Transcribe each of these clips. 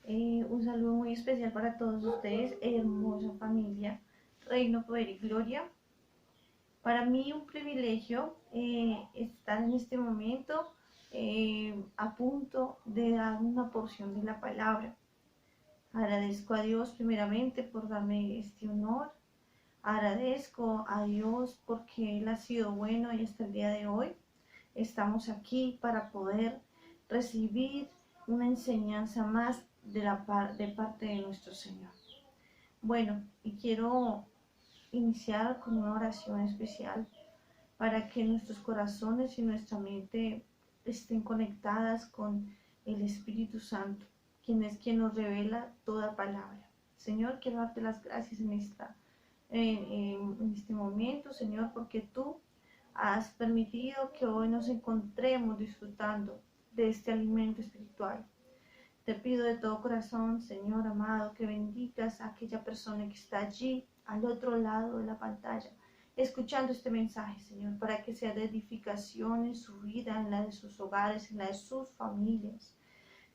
Un saludo muy especial para todos ustedes, hermosa familia, Reino, Poder y Gloria. Para mí un privilegio estar en este momento a punto de dar una porción de la palabra. Agradezco a Dios primeramente por darme este honor. Agradezco a Dios porque Él ha sido bueno y hasta el día de hoy estamos aquí para poder recibir una enseñanza más de parte de nuestro Señor. Bueno, y quiero iniciar con una oración especial para que nuestros corazones y nuestra mente estén conectadas con el Espíritu Santo, quien nos revela toda palabra. Señor, quiero darte las gracias en este momento, Señor, porque tú has permitido que hoy nos encontremos disfrutando de este alimento espiritual. Te pido de todo corazón, Señor amado, que bendigas a aquella persona que está allí, al otro lado de la pantalla, escuchando este mensaje, Señor, para que sea de edificación en su vida, en la de sus hogares, en la de sus familias.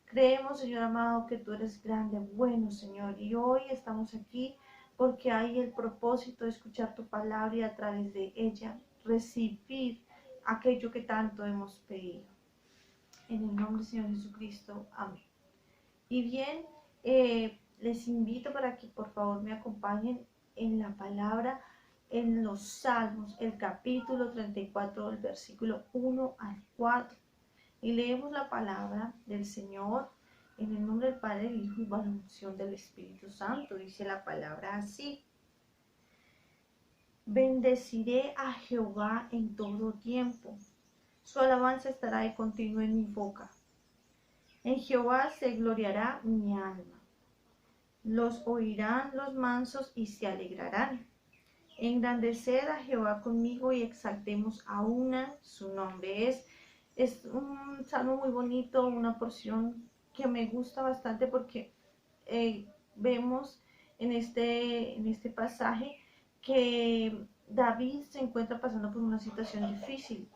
Creemos, Señor amado, que tú eres grande, bueno, Señor, y hoy estamos aquí porque hay el propósito de escuchar tu palabra y a través de ella recibir aquello que tanto hemos pedido. En el nombre del Señor Jesucristo, amén. Y bien, les invito para que por favor me acompañen en la palabra, en los Salmos, el capítulo 34, del versículo 1 al 4. Y leemos la palabra del Señor en el nombre del Padre, del Hijo y bajo la unción del Espíritu Santo. Dice la palabra así: Bendeciré a Jehová en todo tiempo. Su alabanza estará de continuo en mi boca. En Jehová se gloriará mi alma. Los oirán los mansos y se alegrarán. Engrandecer a Jehová conmigo y exaltemos a una su nombre. Es un salmo muy bonito, una porción que me gusta bastante porque vemos en este pasaje que David se encuentra pasando por una situación difícil.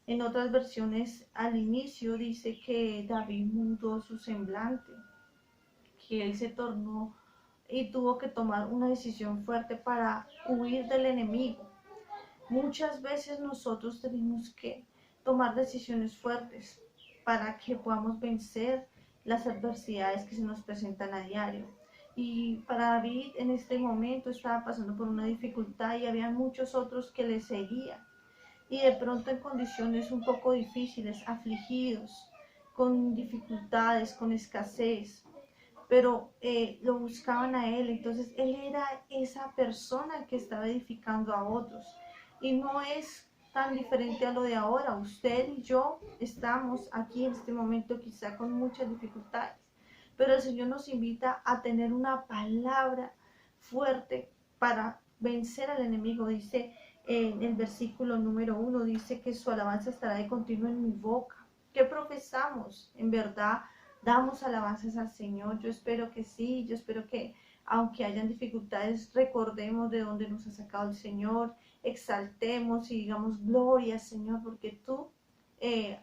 En otras versiones al inicio dice que David mudó su semblante, que él se tornó y tuvo que tomar una decisión fuerte para huir del enemigo. Muchas veces nosotros tenemos que tomar decisiones fuertes para que podamos vencer las adversidades que se nos presentan a diario. Y para David en este momento estaba pasando por una dificultad y había muchos otros que le seguían. Y de pronto en condiciones un poco difíciles, afligidos, con dificultades, con escasez, pero lo buscaban a él. Entonces él era esa persona que estaba edificando a otros. Y no es tan diferente a lo de ahora. Usted y yo estamos aquí en este momento quizá con muchas dificultades, pero el Señor nos invita a tener una palabra fuerte para vencer al enemigo. Dice en el versículo número 1, dice que su alabanza estará de continuo en mi boca. ¿Qué profesamos? En verdad, damos alabanzas al Señor. Yo espero que sí, yo espero que aunque hayan dificultades, recordemos de dónde nos ha sacado el Señor, exaltemos y digamos gloria, Señor, porque tú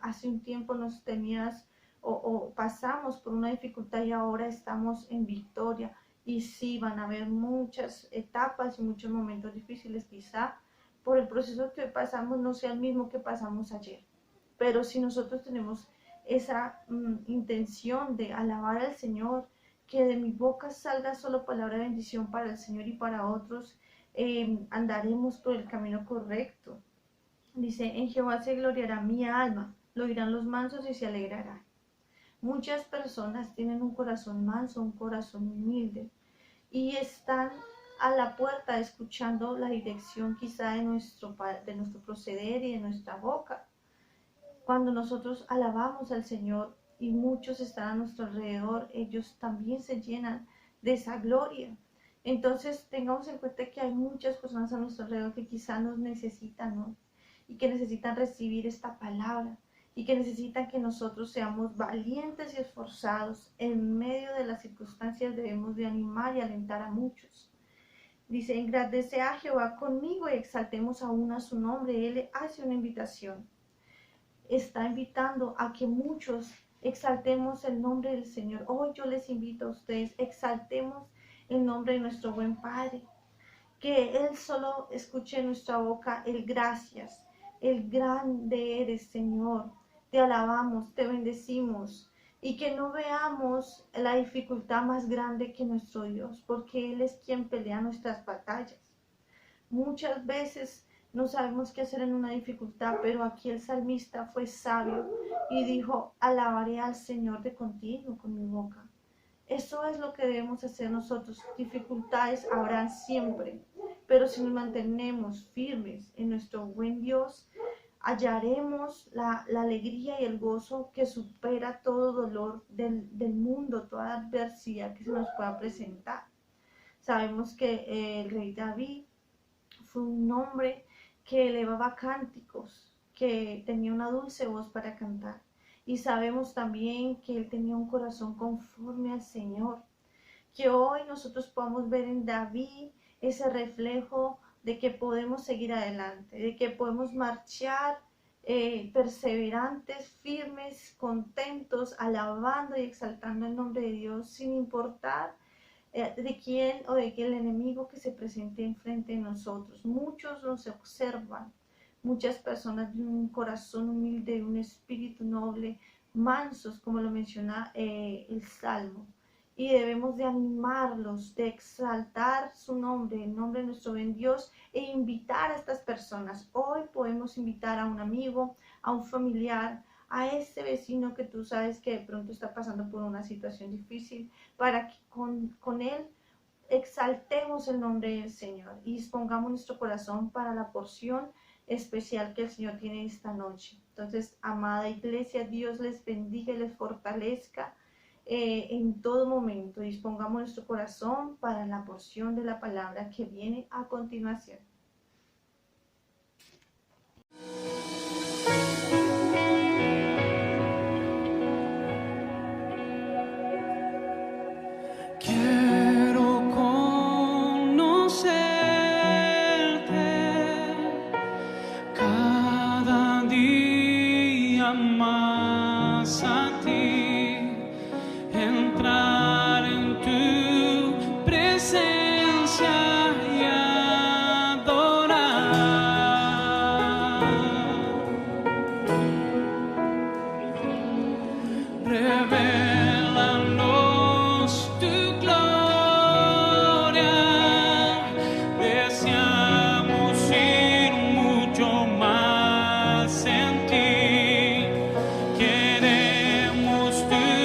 hace un tiempo nos tenías o pasamos por una dificultad y ahora estamos en victoria. Y sí, van a haber muchas etapas y muchos momentos difíciles, quizá por el proceso que pasamos no sea el mismo que pasamos ayer. Pero si nosotros tenemos esa intención de alabar al Señor, que de mi boca salga solo palabra de bendición para el Señor y para otros, andaremos por el camino correcto. Dice, en Jehová se gloriará mi alma, lo oirán los mansos y se alegrarán. Muchas personas tienen un corazón manso, un corazón humilde, y están a la puerta escuchando la dirección quizá de nuestro proceder y de nuestra boca. Cuando nosotros alabamos al Señor y muchos están a nuestro alrededor, ellos también se llenan de esa gloria. Entonces tengamos en cuenta que hay muchas personas a nuestro alrededor que quizá nos necesitan, ¿no? Y que necesitan recibir esta palabra y que necesitan que nosotros seamos valientes y esforzados. En medio de las circunstancias debemos de animar y alentar a muchos. Dice, engrandece a Jehová conmigo y exaltemos aún a su nombre. Él hace una invitación. Está invitando a que muchos Exaltemos el nombre del Señor. Hoy yo les invito a ustedes, exaltemos el nombre de nuestro buen Padre. Que Él solo escuche en nuestra boca el gracias, el grande eres, Señor. Te alabamos, te bendecimos y que no veamos la dificultad más grande que nuestro Dios, porque Él es quien pelea nuestras batallas. Muchas veces no sabemos qué hacer en una dificultad, pero aquí el salmista fue sabio y dijo, alabaré al Señor de continuo con mi boca. Eso es lo que debemos hacer nosotros. Dificultades habrán siempre, pero si nos mantenemos firmes en nuestro buen Dios, hallaremos la alegría y el gozo que supera todo dolor del mundo, toda adversidad que se nos pueda presentar. Sabemos que el rey David fue un hombre que elevaba cánticos, que tenía una dulce voz para cantar. Y sabemos también que él tenía un corazón conforme al Señor. Que hoy nosotros podamos ver en David ese reflejo de que podemos seguir adelante, de que podemos marchar perseverantes, firmes, contentos, alabando y exaltando el nombre de Dios, sin importar de quién o de qué el enemigo que se presente enfrente de nosotros. Muchos nos observan, muchas personas de un corazón humilde, un espíritu noble, mansos, como lo menciona el Salmo. Y debemos de animarlos, de exaltar su nombre, el nombre de nuestro buen Dios, e invitar a estas personas. Hoy podemos invitar a un amigo, a un familiar, a ese vecino que tú sabes que de pronto está pasando por una situación difícil, para que con él exaltemos el nombre del Señor y dispongamos nuestro corazón para la porción especial que el Señor tiene esta noche. Entonces, amada iglesia, Dios les bendiga y les fortalezca en todo momento. Dispongamos nuestro corazón para la porción de la palabra que viene a continuación. Más a ti, entrar en tu presencia y adorar. Revélanos tu gloria, deseamos ir mucho más en ti. Queremos tu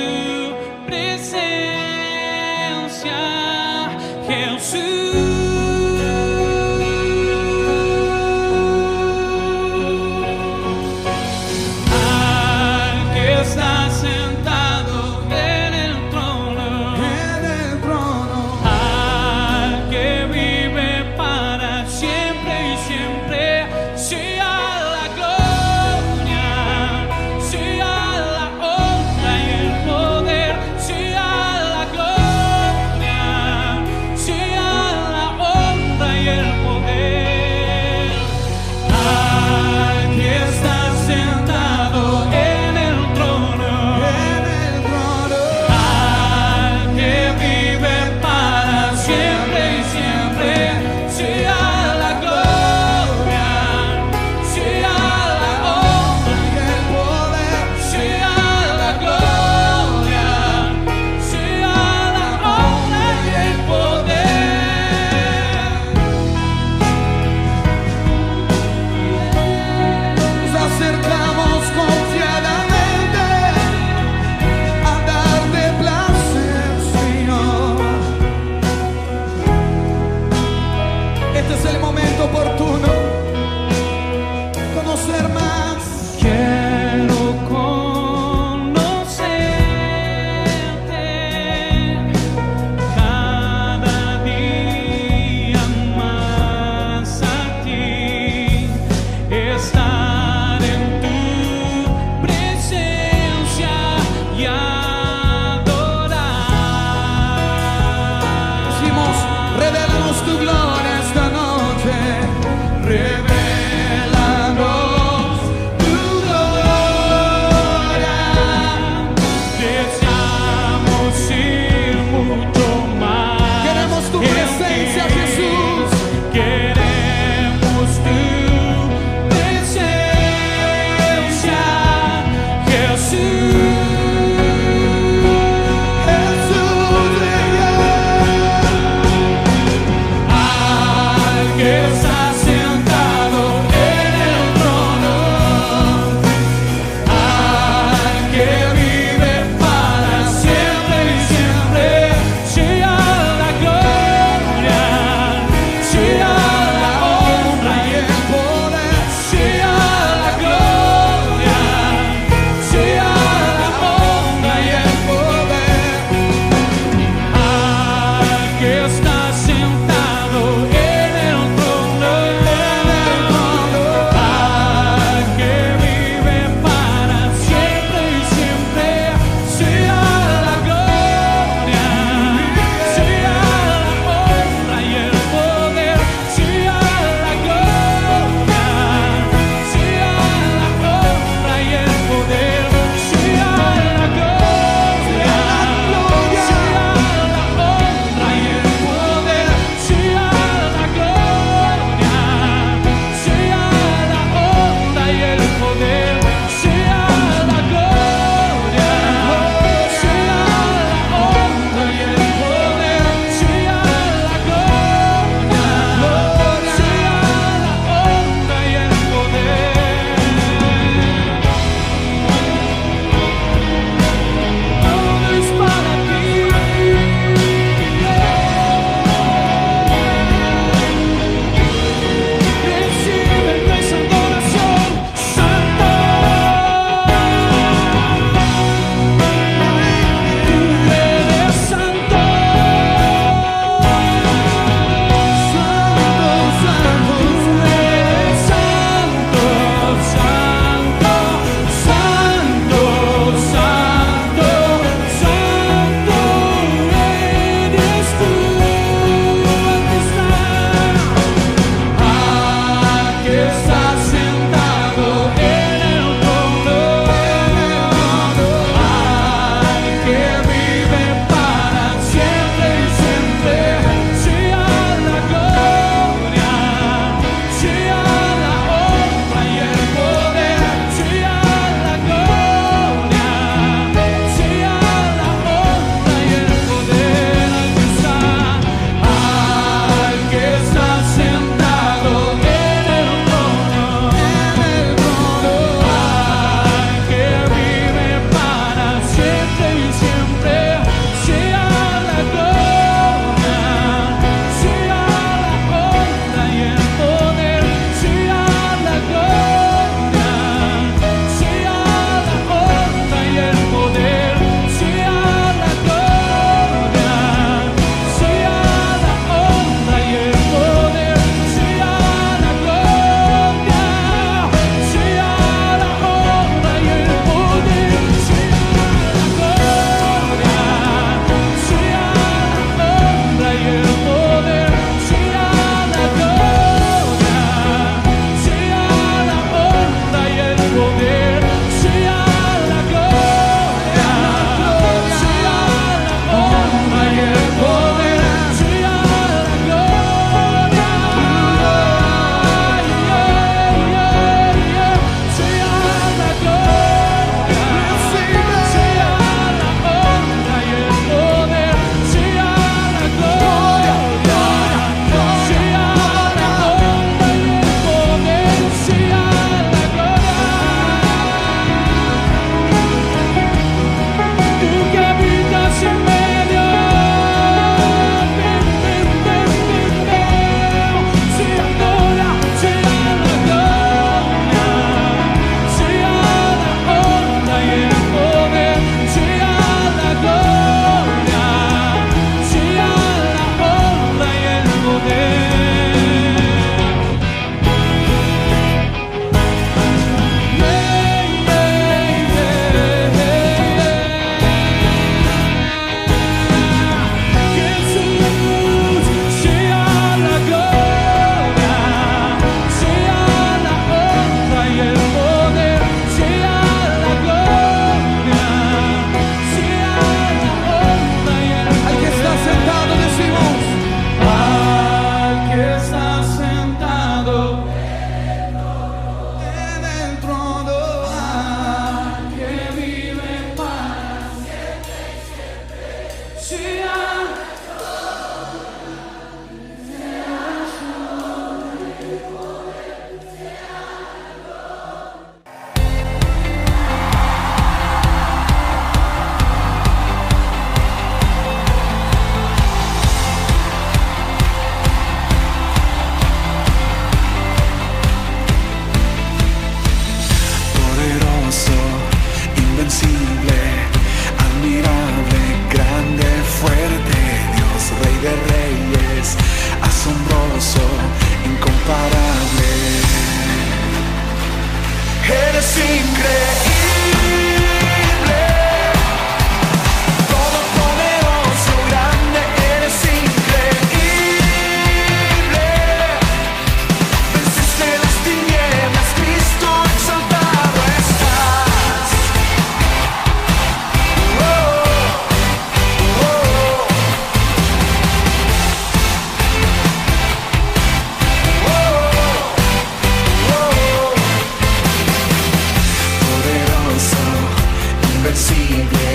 invencible,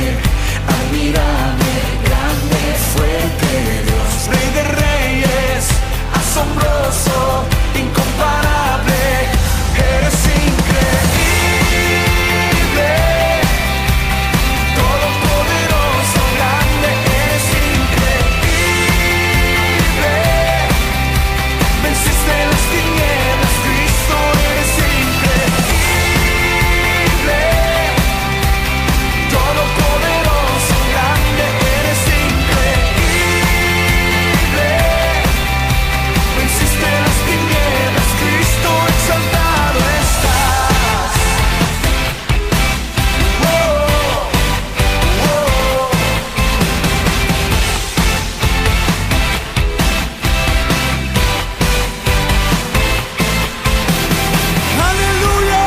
admirable, grande, fuerte Dios, Rey de Reyes, asombroso, incomparable, eres increíble, todopoderoso, grande, eres increíble, venciste las tinieblas, Cristo, eres increíble, todopoderoso, grande, eres increíble, venciste las tinieblas, Cristo, exaltado estás. Oh, oh. ¡Aleluya!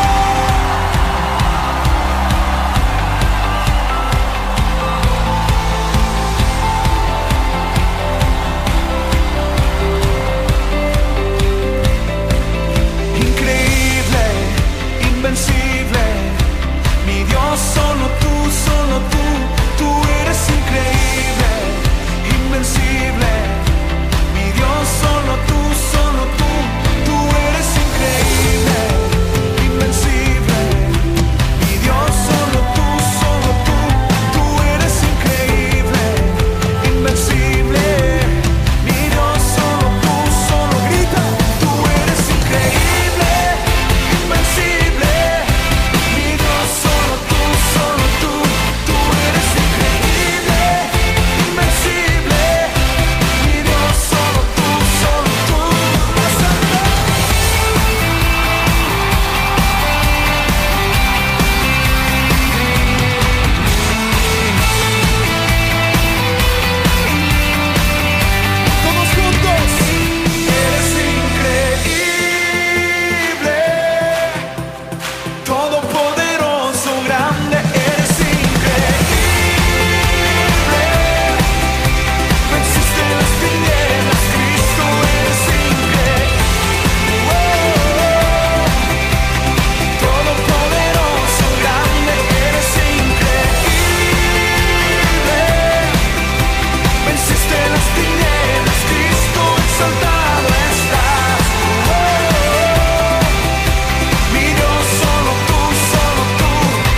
Increíble, invencible, mi Dios, solo tú, tú eres increíble, invencible, mi Dios, solo tú, tú eres increíble, invencible, mi Dios, solo tú, tú eres increíble, invencible, mi Dios, solo grita, tú eres increíble, invencible, mi Dios, solo tú, tú eres increíble, invencible, mi Dios, solo tú, todos juntos, eres increíble, todopoderoso, grande, eres increíble, venciste las tinieblas, Cristo, eres increíble, todopoderoso, grande, eres increíble, venciste las tinieblas, Cristo, exaltado estás. Mi Dios, solo tú,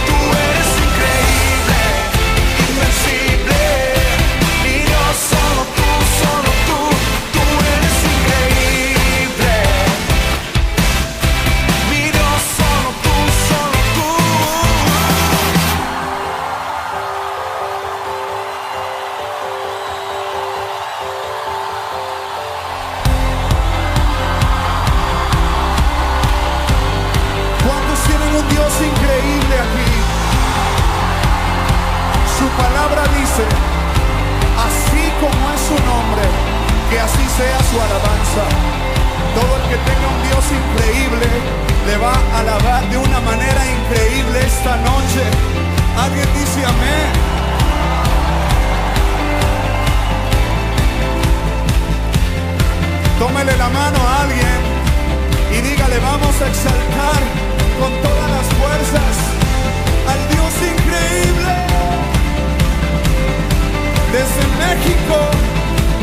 tú eres increíble, invencible. Mi Dios, solo tú, tú eres increíble. Mi Dios, solo tú, ¿Cuántos tienen un Dios increíble aquí? Su palabra dice, así como es su nombre, que así sea su alabanza. Todo el que tenga un Dios increíble le va a alabar de una manera increíble esta noche. Alguien dice amén. Tómele la mano a alguien y dígale, vamos a exaltar con todas las fuerzas al Dios increíble. Desde México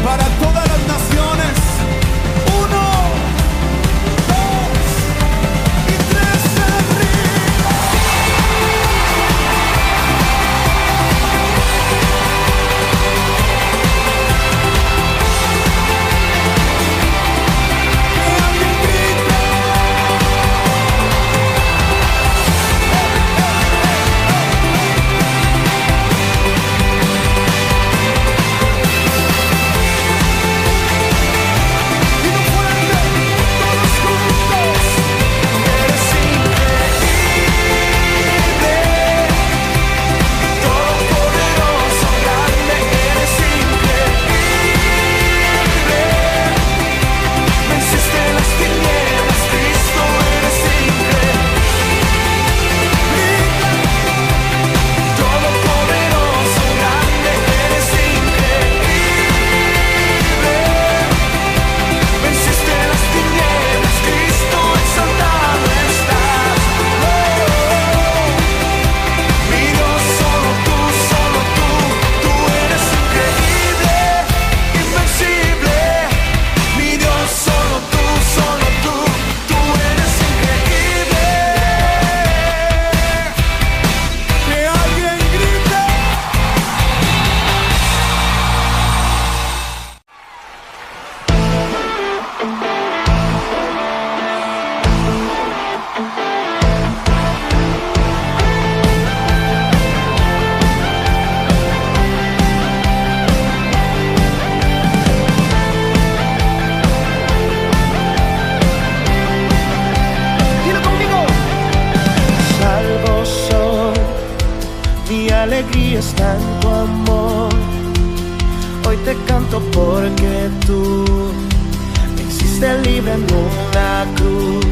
para todas las naciones. 1, 2 y 3 arriba. Que alguien grite. alegría está en tu amor. Hoy te canto porque tú me hiciste libre en una cruz.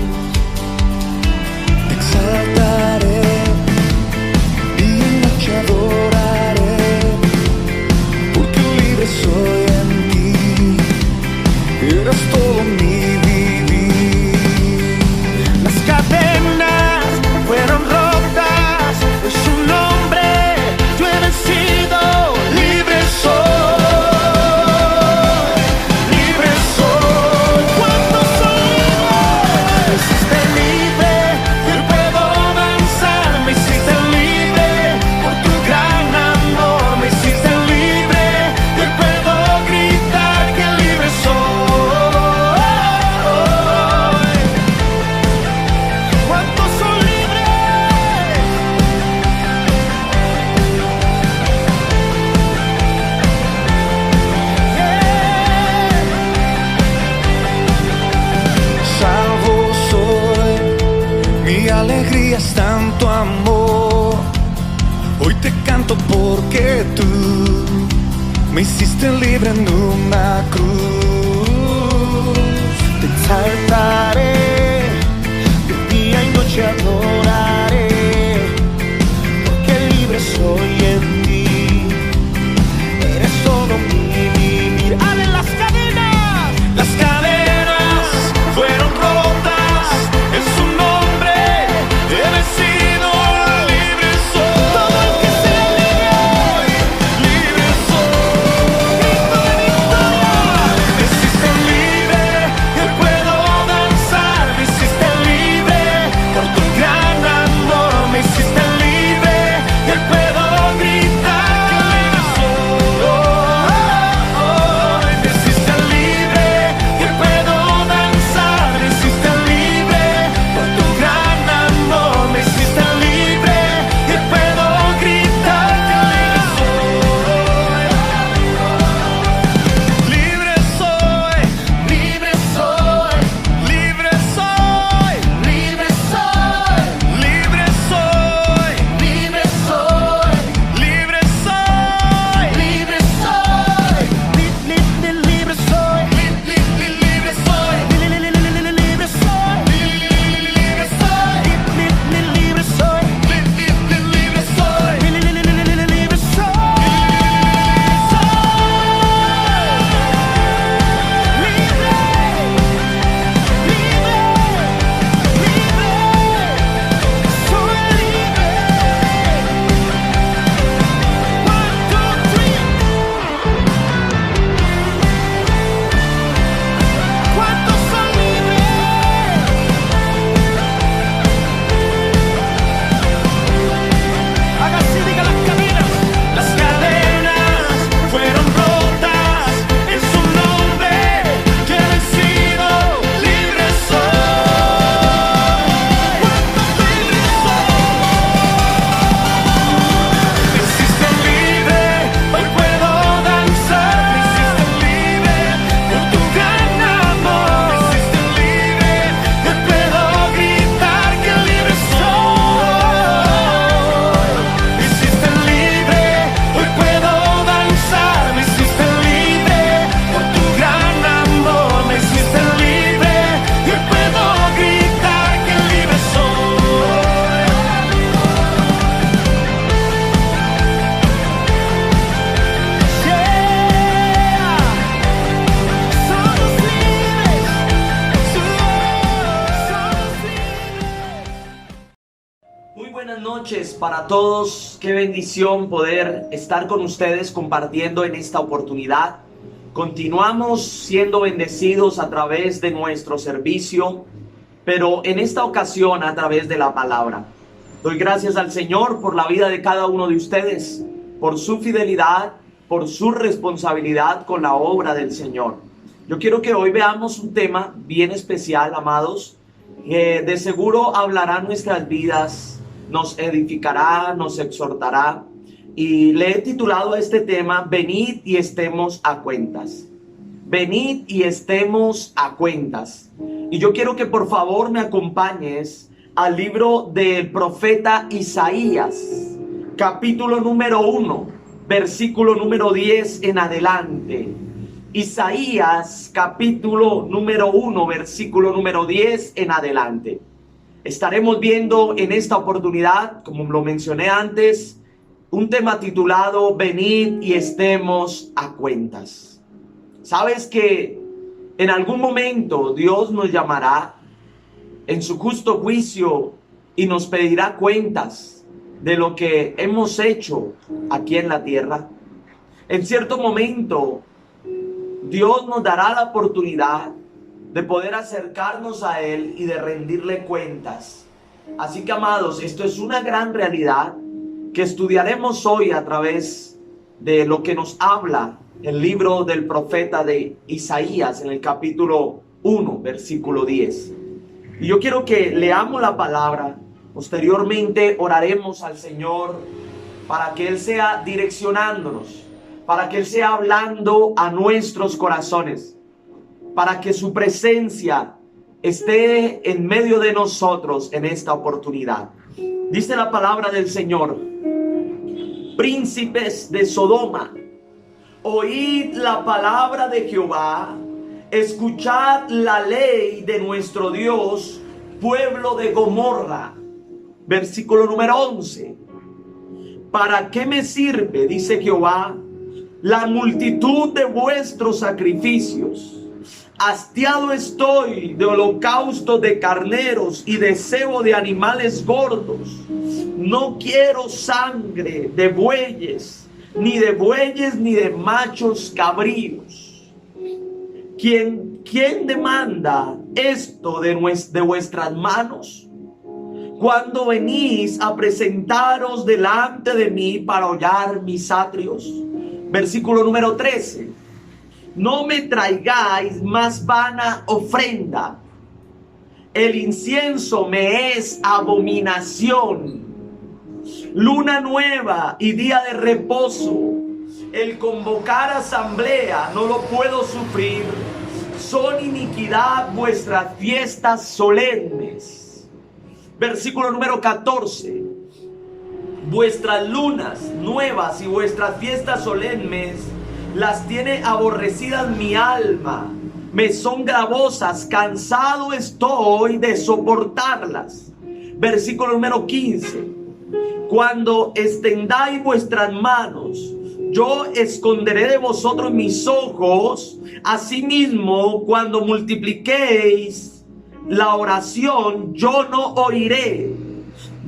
Te exaltaré, día y noche adoraré, porque libre soy en ti, eres todo mi vivir. Las cadenas fueron rotas, en su nombre yo he vencido. Libre soy, libre soy. ¿Cuántos son libres? Me hiciste libre, yo puedo danzar. Me hiciste libre por tu gran amor. Me hiciste libre, yo puedo gritar que libre soy. ¿Cuántos son libres? Salvo soy, mi alegría está en tu amor. Hoy te canto porque tú me hiciste libre en una cruz. Te exaltaré, de día y noche adoraré, porque libre soy en ti, eres todo mi vivir. ¡Ale las cadenas! Las cadenas fueron rotas, en su nombre he vencido. Libre soy, todo el que sea libre, libre soy. Grito de victoria. Me hiciste libre, yo puedo danzar. Me hiciste libre por tu gran amor. Me hiciste libre, yo puedo gritar que libre soy. Me hiciste libre, yo puedo danzar. Me hiciste libre por tu gran amor. Me hiciste libre, yo puedo gritar que libre soy. Libre soy, libre soy, libre soy, libre soy, libre soy, libre soy, libre soy, libre soy, libre soy, libre soy, libre soy, libre soy, libre soy, libre soy, libre ¿cuántos son libres? Haga así, diga las cadenas. Las cadenas fueron rotas, en su nombre yo he vencido. Libre soy. ¿Cuántos libres son? Me hiciste libre, hoy puedo danzar. Me hiciste libre por tu gran amor. Me hiciste libre, yo puedo gritar que libre soy. Me hiciste libre, hoy puedo danzar. Me hiciste libre por tu gran amor. Me hiciste libre, yo puedo gritar que libre soy. Somos libres, somos libres. Muy buenas noches para todos, qué bendición poder estar con ustedes compartiendo en esta oportunidad. Continuamos siendo bendecidos a través de nuestro servicio, pero en esta ocasión a través de la palabra. Doy gracias al Señor por la vida de cada uno de ustedes, por su fidelidad, por su responsabilidad con la obra del Señor. Yo quiero que hoy veamos un tema bien especial, amados, que de seguro hablará nuestras vidas, nos edificará, nos exhortará. Y le he titulado a este tema, Venid y estemos a cuentas. Venid y estemos a cuentas. Y yo quiero que por favor me acompañes al libro del profeta Isaías. capítulo número 1, versículo número 10 en adelante. Isaías, capítulo número 1, versículo número 10 en adelante. Estaremos viendo en esta oportunidad, como lo mencioné antes, un tema titulado Venid y estemos a cuentas. ¿Sabes que en algún momento Dios nos llamará en su justo juicio y nos pedirá cuentas de lo que hemos hecho aquí en la tierra? En cierto momento Dios nos dará la oportunidad de poder acercarnos a Él y de rendirle cuentas. Así que, amados, esto es una gran realidad que estudiaremos hoy a través de lo que nos habla el libro del profeta de Isaías en el capítulo 1, versículo 10. Y yo quiero que leamos la palabra. Posteriormente oraremos al Señor para que Él sea direccionándonos, para que Él sea hablando a nuestros corazones, para que su presencia esté en medio de nosotros en esta oportunidad. Dice la palabra del Señor: príncipes de Sodoma, oíd la palabra de Jehová, escuchad la ley de nuestro Dios, pueblo de Gomorra. Versículo número 11. ¿Para qué me sirve, dice Jehová, la multitud de vuestros sacrificios? Hastiado estoy de holocaustos de carneros y de cebo de animales gordos. No quiero sangre de bueyes, ni de machos cabríos. ¿Quién demanda esto de vuestras manos? Cuando venís a presentaros delante de mí para hollar mis atrios. Versículo número 13. No me traigáis más vana ofrenda. El incienso me es abominación. Luna nueva y día de reposo, el convocar asamblea no lo puedo sufrir. Son iniquidad vuestras fiestas solemnes. Versículo número 14. Vuestras lunas nuevas y vuestras fiestas solemnes las tiene aborrecidas mi alma. Me son gravosas, cansado estoy de soportarlas. Versículo número 15. Cuando extendáis vuestras manos, yo esconderé de vosotros mis ojos. Asimismo, cuando multipliquéis la oración, yo no oiré.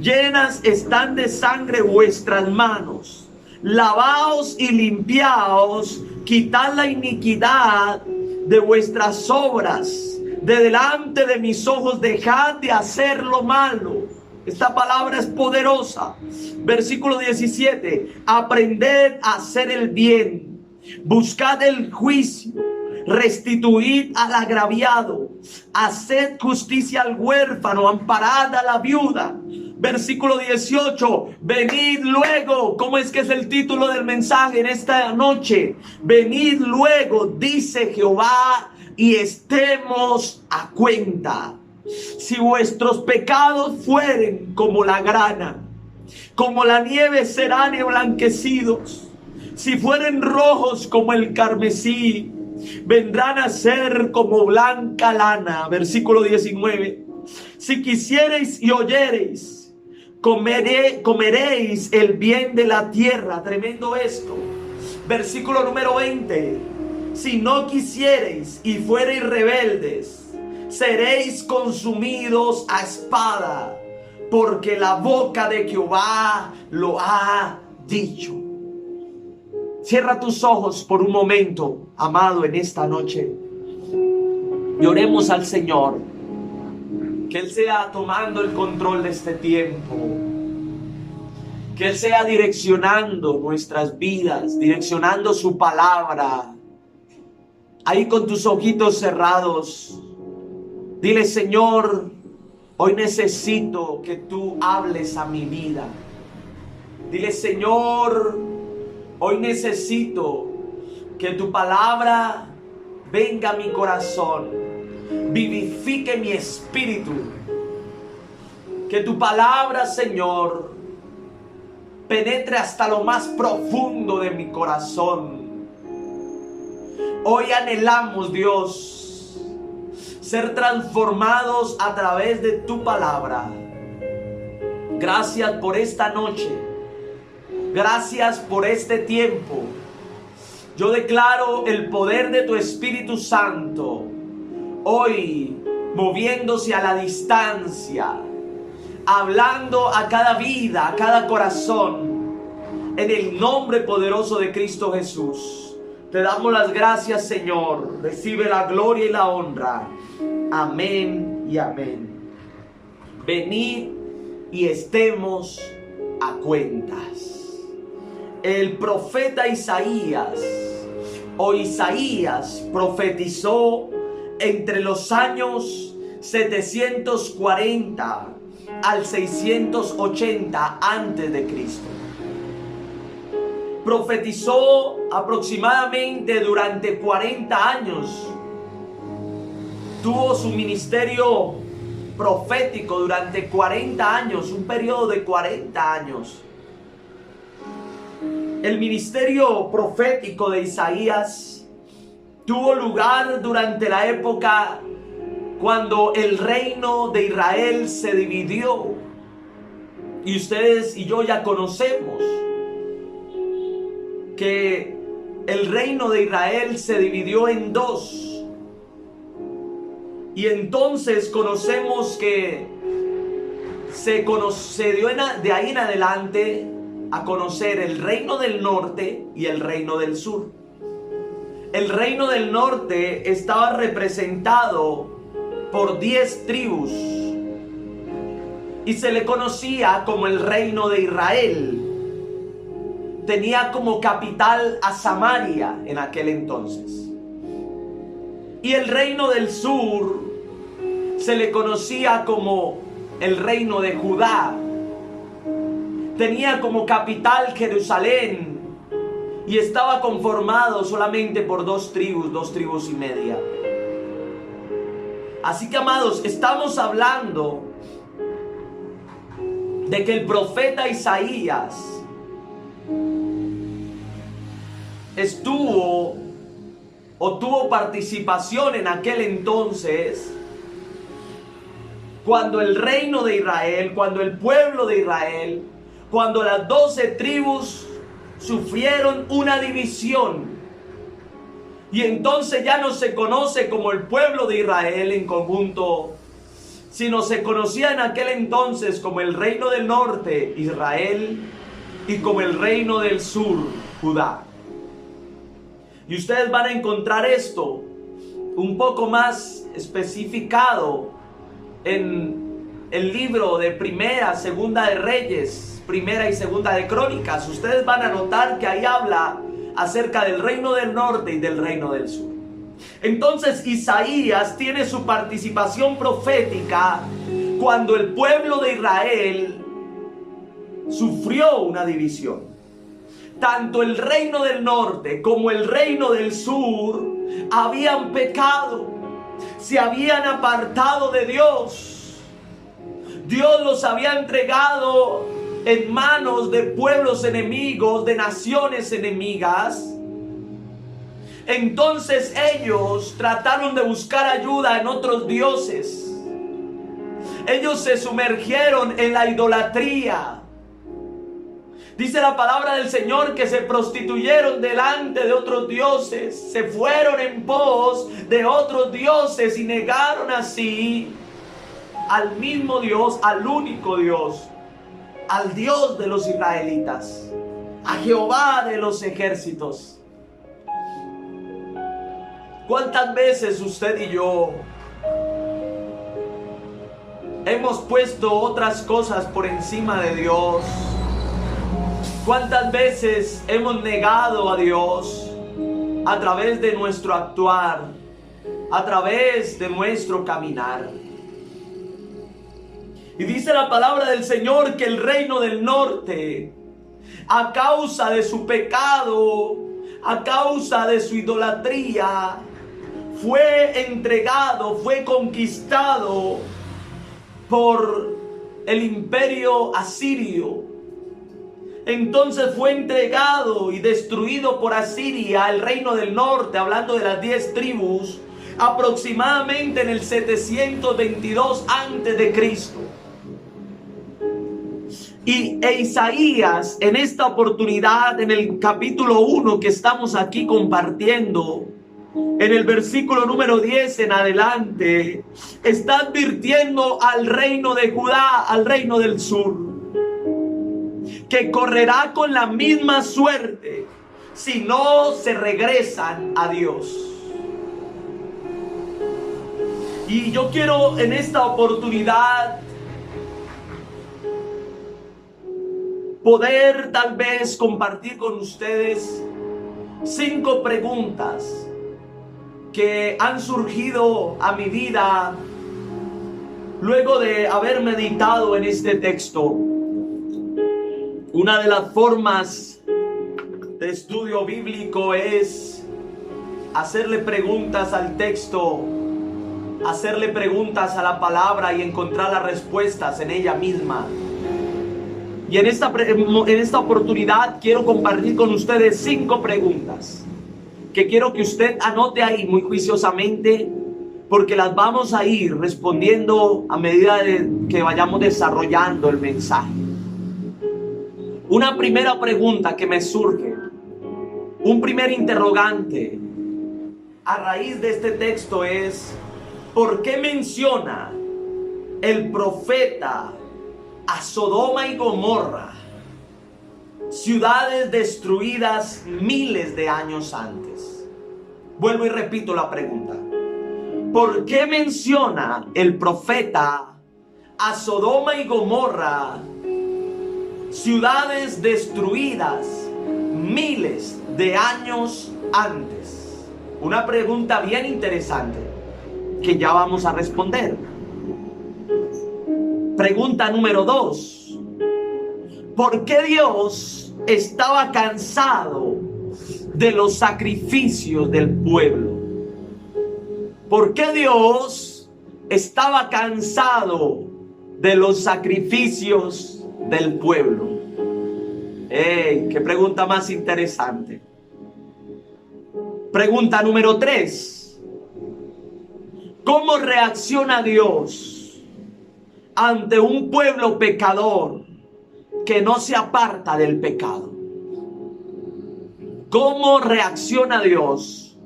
Llenas están de sangre vuestras manos. Lavaos y limpiaos, quitad la iniquidad de vuestras obras. De delante de mis ojos dejad de hacer lo malo. Esta palabra es poderosa. Versículo 17. Aprended a hacer el bien. Buscad el juicio. Restituid al agraviado. Haced justicia al huérfano. Amparad a la viuda. Versículo 18. Venid luego. ¿Cómo es que es el título del mensaje en esta noche? Venid luego, dice Jehová, y estemos a cuenta. Si vuestros pecados fueren como la grana, como la nieve serán emblanquecidos. Si fueren rojos como el carmesí, vendrán a ser como blanca lana. Versículo 19. Si quisiereis y oyereis, comeréis el bien de la tierra. Tremendo esto. Versículo número 20. Si no quisiereis y fuereis rebeldes, seréis consumidos a espada, porque la boca de Jehová lo ha dicho. Cierra tus ojos por un momento, amado, en esta noche. Y oremos al Señor, que Él sea tomando el control de este tiempo, que Él sea direccionando nuestras vidas, direccionando su palabra. Ahí con tus ojitos cerrados, dile: Señor, hoy necesito que tú hables a mi vida. Dile: Señor, hoy necesito que tu palabra venga a mi corazón, vivifique mi espíritu. Que tu palabra, Señor, penetre hasta lo más profundo de mi corazón. Hoy anhelamos, Dios, ser transformados a través de tu palabra. Gracias por esta noche. Gracias por este tiempo. Yo declaro el poder de tu Espíritu Santo hoy moviéndose a la distancia, hablando a cada vida, a cada corazón, en el nombre poderoso de Cristo Jesús. Te damos las gracias, Señor. Recibe la gloria y la honra. Amén y amén. Venid y estemos a cuentas. El profeta Isaías profetizó entre los años 740 al 680 antes de Cristo. Profetizó aproximadamente durante 40 años. Tuvo su ministerio profético durante 40 años, un periodo de 40 años. El ministerio profético de Isaías tuvo lugar durante la época cuando el reino de Israel se dividió. Y ustedes y yo ya conocemos que el reino de Israel se dividió en dos. Y entonces conocemos que se dio de ahí en adelante a conocer el reino del norte y el reino del sur. El reino del norte estaba representado por 10 tribus y se le conocía como el reino de Israel. Tenía como capital a Samaria en aquel entonces. Y el reino del sur se le conocía como el reino de Judá. Tenía como capital Jerusalén y estaba conformado solamente por 2 tribus y media. Así que, amados, estamos hablando de que el profeta Isaías tuvo participación en aquel entonces cuando el reino de Israel, cuando el pueblo de Israel, cuando las 12 tribus sufrieron una división. Y entonces ya no se conoce como el pueblo de Israel en conjunto, sino se conocía en aquel entonces como el reino del norte, Israel, y como el reino del sur, Judá. Y ustedes van a encontrar esto un poco más especificado en el libro de Primera, Segunda de Reyes, Primera y Segunda de Crónicas. Ustedes van a notar que ahí habla acerca del reino del norte y del reino del sur. Entonces Isaías tiene su participación profética cuando el pueblo de Israel sufrió una división. Tanto el reino del norte como el reino del sur habían pecado, se habían apartado de Dios. Dios los había entregado en manos de pueblos enemigos, de naciones enemigas. Entonces ellos trataron de buscar ayuda en otros dioses. Ellos se sumergieron en la idolatría. Dice la palabra del Señor que se prostituyeron delante de otros dioses, se fueron en pos de otros dioses y negaron así al mismo Dios, al único Dios, al Dios de los israelitas, a Jehová de los ejércitos. ¿Cuántas veces usted y yo hemos puesto otras cosas por encima de Dios? ¿Cuántas veces hemos negado a Dios a través de nuestro actuar, a través de nuestro caminar? Y dice la palabra del Señor que el reino del norte, a causa de su pecado, a causa de su idolatría, fue entregado, fue conquistado por el imperio asirio. entonces fue entregado y destruido por Asiria, el reino del norte, hablando de las 10 tribus, aproximadamente en el 722 antes de Cristo. Y Isaías, en esta oportunidad, en el capítulo 1 que estamos aquí compartiendo, en el versículo número 10 en adelante, está advirtiendo al reino de Judá, al reino del sur, que correrá con la misma suerte si no se regresan a Dios. Y yo quiero en esta oportunidad poder tal vez compartir con ustedes 5 preguntas que han surgido a mi vida luego de haber meditado en este texto. Una de las formas de estudio bíblico es hacerle preguntas al texto, hacerle preguntas a la palabra y encontrar las respuestas en ella misma. Y en esta oportunidad quiero compartir con ustedes 5 preguntas que quiero que usted anote ahí muy juiciosamente, porque las vamos a ir respondiendo a medida que vayamos desarrollando el mensaje. Una primera pregunta que me surge, un primer interrogante a raíz de este texto es: ¿por qué menciona el profeta a Sodoma y Gomorra, ciudades destruidas miles de años antes? Vuelvo y repito la pregunta. ¿Por qué menciona el profeta a Sodoma y Gomorra, ciudades destruidas miles de años antes? Una pregunta bien interesante que ya vamos a responder. Pregunta número 2. ¿Por qué Dios estaba cansado de los sacrificios del pueblo? ¿Por qué Dios estaba cansado de los sacrificios del pueblo? ¡Ey! ¡Qué pregunta más interesante! Pregunta número 3. ¿Cómo reacciona Dios ante un pueblo pecador que no se aparta del pecado? ¿Cómo reacciona Dios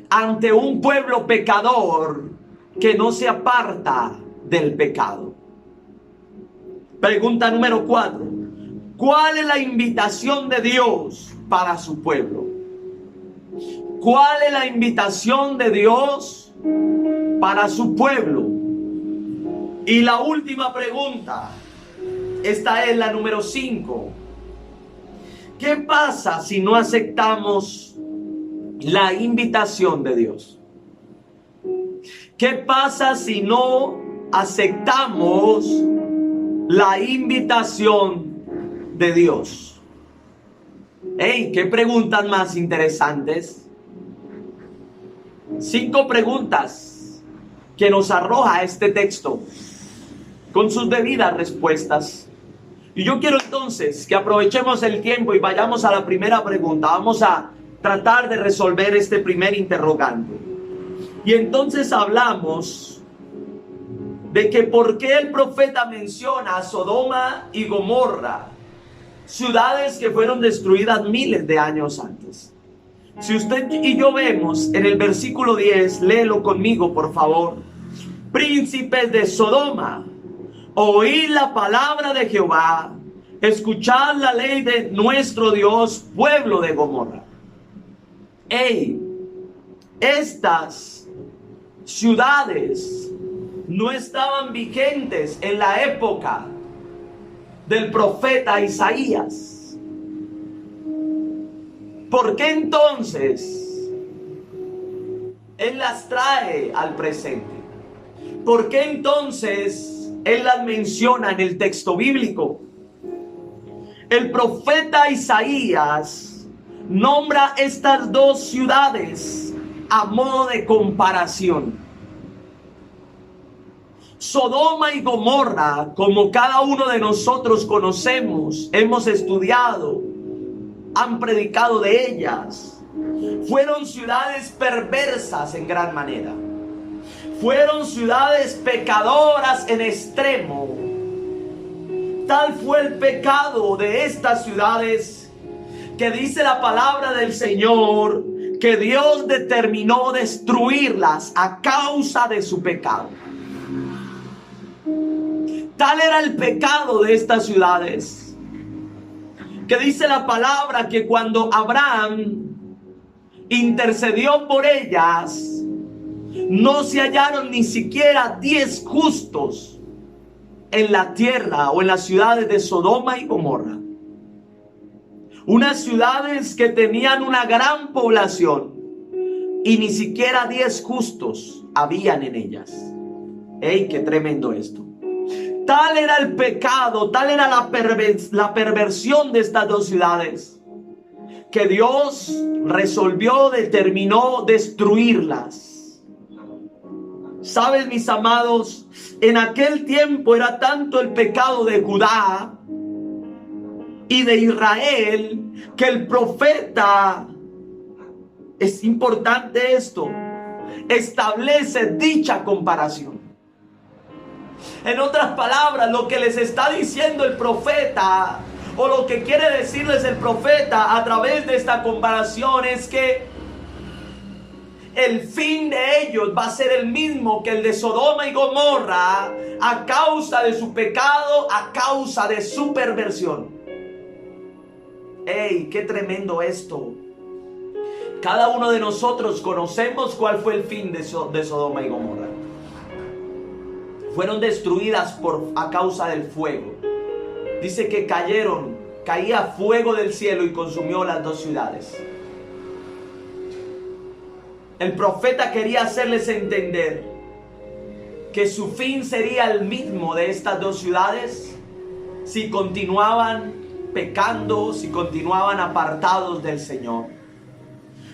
ante un pueblo pecador que no se aparta del pecado? Pregunta número 4. ¿Cuál es la invitación de Dios para su pueblo? ¿Cuál es la invitación de Dios para su pueblo? Y la última pregunta, esta es la número 5. ¿Qué pasa si no aceptamos la invitación de Dios? ¿Qué pasa si no aceptamos la invitación de Dios? ¡Ey! ¡Qué preguntas más interesantes! 5 preguntas que nos arroja este texto, con sus debidas respuestas. Y yo quiero entonces que aprovechemos el tiempo y vayamos a la primera pregunta. Vamos a tratar de resolver este primer interrogante. Y entonces hablamos de que por qué el profeta menciona a Sodoma y Gomorra, ciudades que fueron destruidas miles de años antes. Si usted y yo vemos en el versículo 10, léelo conmigo por favor. Príncipes de Sodoma, oíd la palabra de Jehová, escuchad la ley de nuestro Dios, pueblo de Gomorra. Ey, estas ciudades no estaban vigentes en la época del profeta Isaías. ¿Por qué entonces Él las trae al presente? ¿Por qué entonces Él las menciona en el texto bíblico? El profeta Isaías nombra estas 2 ciudades a modo de comparación. Sodoma y Gomorra, como cada uno de nosotros conocemos, hemos estudiado, han predicado de ellas, fueron ciudades perversas en gran manera. Fueron ciudades pecadoras en extremo. Tal fue el pecado de estas ciudades que dice la palabra del Señor que Dios determinó destruirlas a causa de su pecado. Tal era el pecado de estas ciudades que dice la palabra que cuando Abraham intercedió por ellas, no se hallaron ni siquiera 10 justos en la tierra o en las ciudades de Sodoma y Gomorra. Unas ciudades que tenían una gran población y ni siquiera 10 justos habían en ellas. ¡Ey, qué tremendo esto! Tal era el pecado, tal era la perversión de estas dos ciudades, que Dios determinó destruirlas. ¿Sabes, mis amados? En aquel tiempo era tanto el pecado de Judá y de Israel que el profeta, es importante esto, establece dicha comparación. En otras palabras, lo que les está diciendo el profeta, o lo que quiere decirles el profeta a través de esta comparación, es que el fin de ellos va a ser el mismo que el de Sodoma y Gomorra, a causa de su pecado, a causa de su perversión. ¡Ey, qué tremendo esto! Cada uno de nosotros conocemos cuál fue el fin de Sodoma y Gomorra. Fueron destruidas a causa del fuego. Dice que caía fuego del cielo y consumió las dos ciudades. El profeta quería hacerles entender que su fin sería el mismo de estas dos ciudades si continuaban pecando, si continuaban apartados del Señor.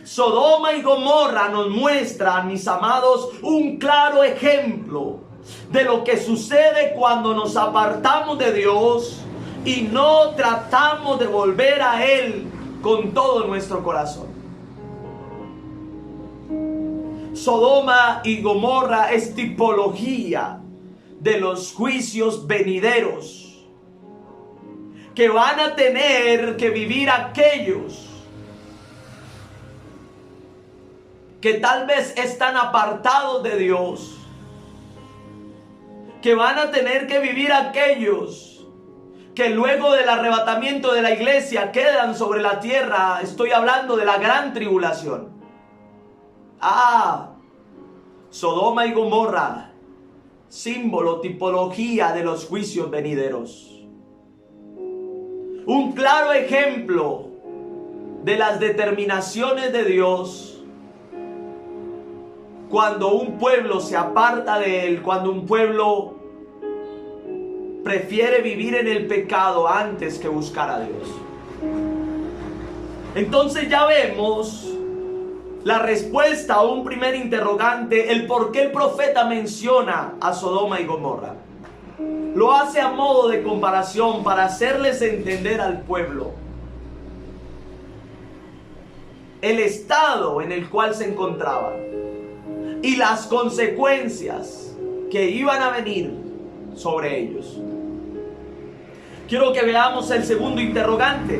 Sodoma y Gomorra nos muestran, mis amados, un claro ejemplo de lo que sucede cuando nos apartamos de Dios y no tratamos de volver a Él con todo nuestro corazón. Sodoma y Gomorra es tipología de los juicios venideros que van a tener que vivir aquellos que tal vez están apartados de Dios, que van a tener que vivir aquellos que luego del arrebatamiento de la iglesia quedan sobre la tierra. Estoy hablando de la gran tribulación. Sodoma y Gomorra, símbolo, tipología de los juicios venideros. Un claro ejemplo de las determinaciones de Dios cuando un pueblo se aparta de Él, cuando un pueblo prefiere vivir en el pecado antes que buscar a Dios. Entonces ya vemos la respuesta a un primer interrogante, el por qué el profeta menciona a Sodoma y Gomorra. Lo hace a modo de comparación para hacerles entender al pueblo el estado en el cual se encontraban y las consecuencias que iban a venir sobre ellos. Quiero que veamos el segundo interrogante.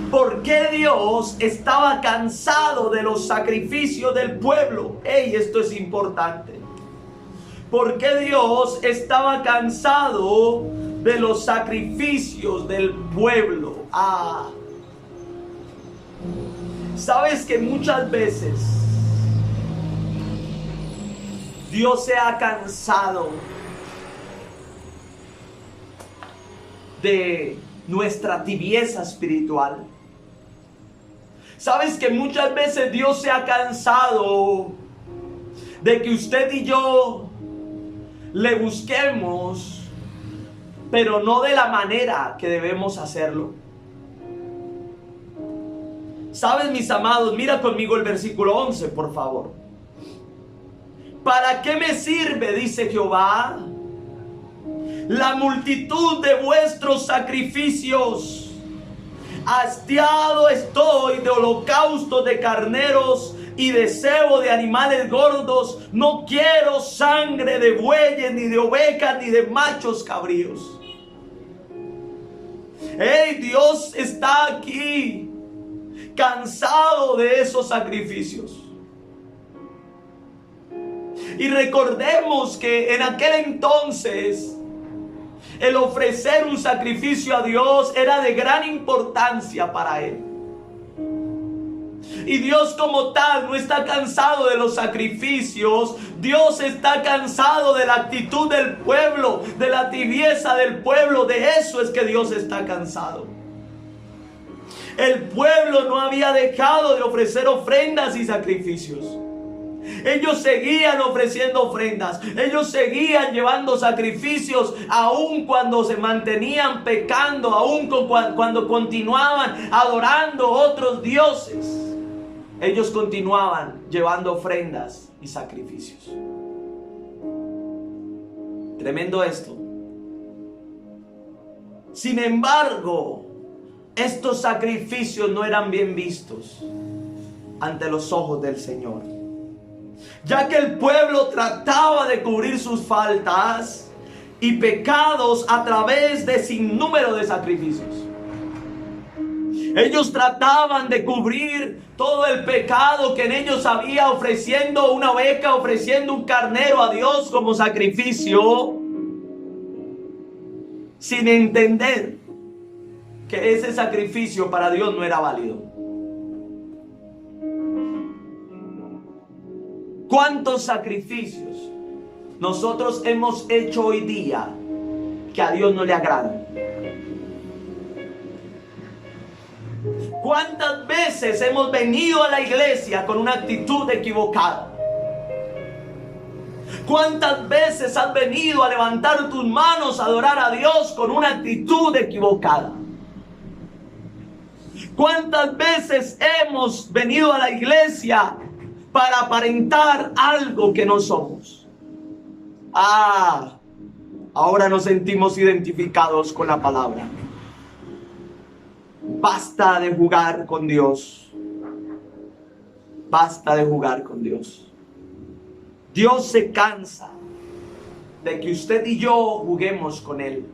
¿Por qué Dios estaba cansado de los sacrificios del pueblo? Esto es importante. ¿Por qué Dios estaba cansado de los sacrificios del pueblo? Sabes que muchas veces Dios se ha cansado de nuestra tibieza espiritual. Sabes que muchas veces Dios se ha cansado de que usted y yo le busquemos, pero no de la manera que debemos hacerlo. Sabes, mis amados, mira conmigo el versículo 11, por favor. ¿Para qué me sirve, dice Jehová, la multitud de vuestros sacrificios. Hastiado estoy de holocaustos de carneros y de cebo de animales gordos. No quiero sangre de bueyes, ni de ovejas, ni de machos cabríos. Hey, Dios está aquí, cansado de esos sacrificios. Y recordemos que en aquel entonces el ofrecer un sacrificio a Dios era de gran importancia para él. Y Dios como tal no está cansado de los sacrificios. Dios está cansado de la actitud del pueblo, de la tibieza del pueblo. De eso es que Dios está cansado. El pueblo no había dejado de ofrecer ofrendas y sacrificios. Ellos seguían ofreciendo ofrendas. Ellos seguían llevando sacrificios, aun cuando se mantenían pecando, aun cuando continuaban adorando otros dioses. Ellos continuaban llevando ofrendas y sacrificios. Tremendo esto. Sin embargo, estos sacrificios no eran bien vistos ante los ojos del Señor, ya que el pueblo trataba de cubrir sus faltas y pecados a través de sinnúmero de sacrificios. Ellos trataban de cubrir todo el pecado que en ellos había, ofreciendo una oveja, ofreciendo un carnero a Dios como sacrificio, sin entender que ese sacrificio para Dios no era válido. ¿Cuántos sacrificios nosotros hemos hecho hoy día que a Dios no le agradan? ¿Cuántas veces hemos venido a la iglesia con una actitud equivocada? ¿Cuántas veces has venido a levantar tus manos a adorar a Dios con una actitud equivocada? ¿Cuántas veces hemos venido a la iglesia para aparentar algo que no somos? Ahora nos sentimos identificados con la palabra. Basta de jugar con Dios. Basta de jugar con Dios. Dios se cansa de que usted y yo juguemos con Él.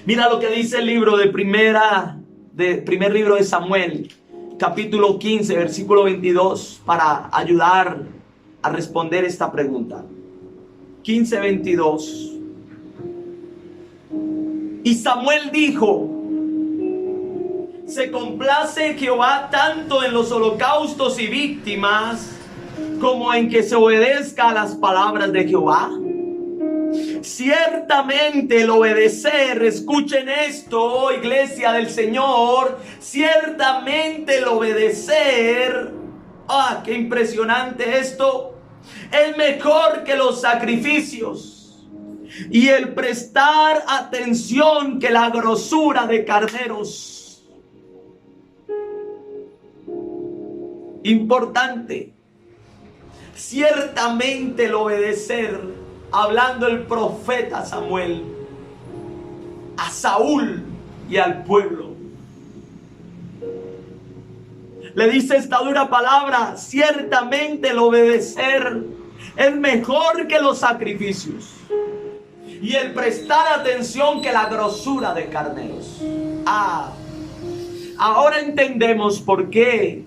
Mira lo que dice el libro primer libro de Samuel, capítulo 15, versículo 22, para ayudar a responder esta pregunta. 15, 22. Y Samuel dijo: se complace Jehová tanto en los holocaustos y víctimas como en que se obedezca a las palabras de Jehová. Ciertamente el obedecer, escuchen esto, iglesia del Señor, ciertamente el obedecer, qué impresionante esto, es mejor que los sacrificios, y el prestar atención que la grosura de carneros. Importante. Ciertamente el obedecer, hablando el profeta Samuel a Saúl y al pueblo, le dice esta dura palabra: ciertamente el obedecer es mejor que los sacrificios, y el prestar atención que la grosura de carneros. Ahora entendemos por qué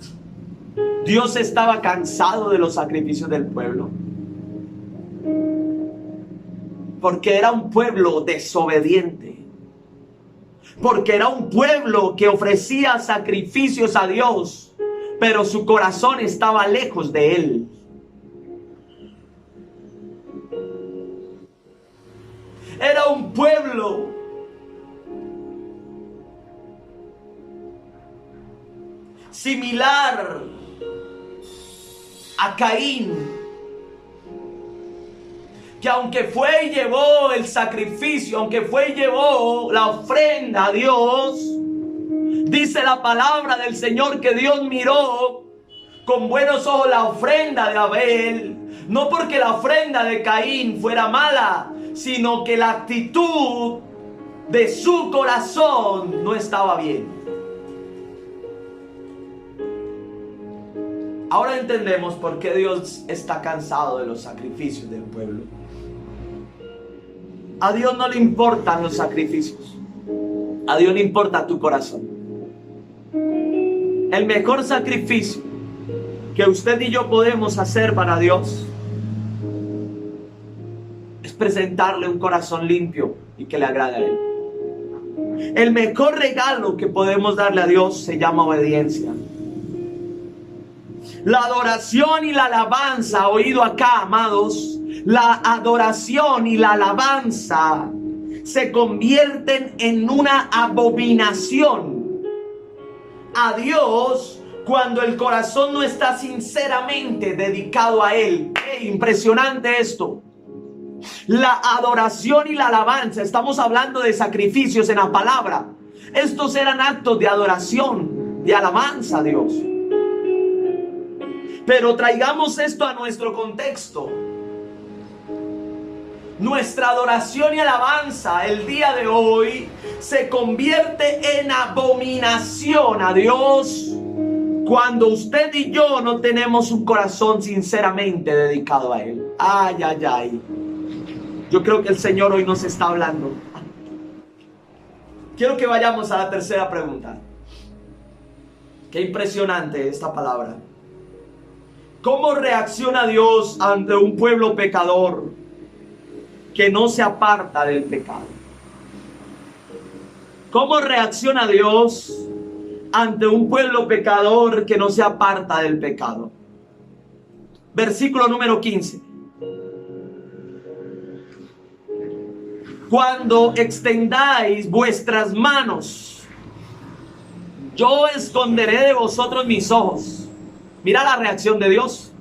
Dios estaba cansado de los sacrificios del pueblo. Porque era un pueblo desobediente. Porque era un pueblo que ofrecía sacrificios a Dios, pero su corazón estaba lejos de Él. Era un pueblo similar a Caín, que aunque fue y llevó el sacrificio, aunque fue y llevó la ofrenda a Dios, dice la palabra del Señor que Dios miró con buenos ojos la ofrenda de Abel, no porque la ofrenda de Caín fuera mala, sino que la actitud de su corazón no estaba bien. Ahora entendemos por qué Dios está cansado de los sacrificios del pueblo. A Dios no le importan los sacrificios. A Dios le importa tu corazón. El mejor sacrificio que usted y yo podemos hacer para Dios es presentarle un corazón limpio y que le agrade a Él. El mejor regalo que podemos darle a Dios se llama obediencia. La adoración y la alabanza, oído acá, amados, la adoración y la alabanza se convierten en una abominación a Dios cuando el corazón no está sinceramente dedicado a Él. Impresionante esto. La adoración y la alabanza, estamos hablando de sacrificios en la palabra. Estos eran actos de adoración, de alabanza a Dios. Pero traigamos esto a nuestro contexto. Nuestra adoración y alabanza el día de hoy se convierte en abominación a Dios cuando usted y yo no tenemos un corazón sinceramente dedicado a Él. Ay, ay, ay. Yo creo que el Señor hoy nos está hablando. Quiero que vayamos a la tercera pregunta. Qué impresionante esta palabra. ¿Cómo reacciona Dios ante un pueblo pecador que no se aparta del pecado? ¿Cómo reacciona Dios ante un pueblo pecador que no se aparta del pecado? Versículo número 15. Cuando extendáis vuestras manos, yo esconderé de vosotros mis ojos. Mira la reacción de Dios.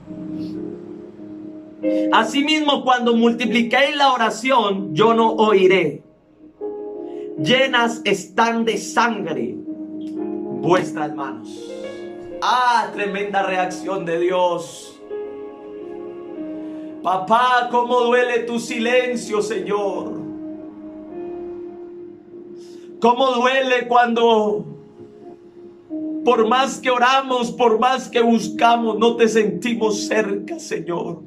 Asimismo, cuando multipliquéis la oración, yo no oiré. Llenas están de sangre vuestras manos. Ah, tremenda reacción de Dios. Papá, cómo duele tu silencio, Señor. Cómo duele cuando, por más que oramos, por más que buscamos, no te sentimos cerca, Señor.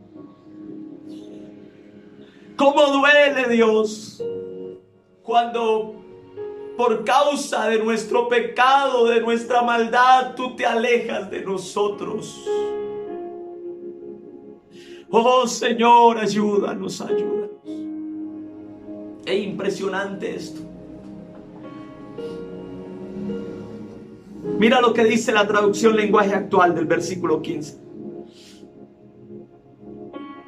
Cómo duele, Dios, cuando por causa de nuestro pecado, de nuestra maldad, tú te alejas de nosotros. Oh Señor, ayúdanos, ayúdanos. Es impresionante esto. Mira lo que dice la traducción lenguaje actual del versículo 15.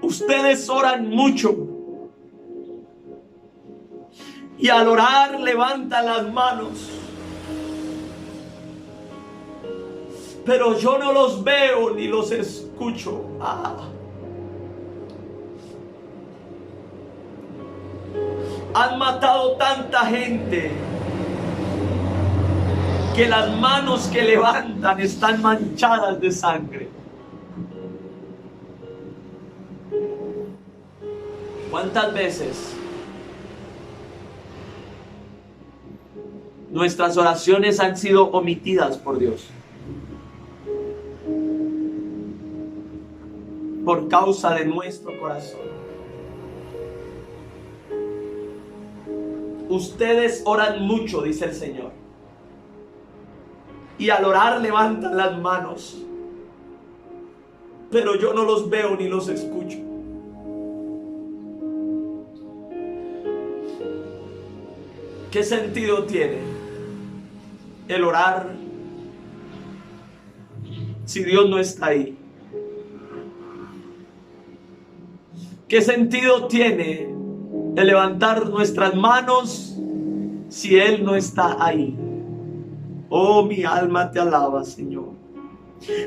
Ustedes oran mucho y al orar levantan las manos, pero yo no los veo ni los escucho. Han matado tanta gente que las manos que levantan están manchadas de sangre. ¿Cuántas veces nuestras oraciones han sido omitidas por Dios por causa de nuestro corazón? Ustedes oran mucho, dice el Señor, y al orar levantan las manos, pero yo no los veo ni los escucho. ¿Qué sentido tiene el orar si Dios no está ahí? ¿Qué sentido tiene el levantar nuestras manos si Él no está ahí? Oh, mi alma te alaba, Señor.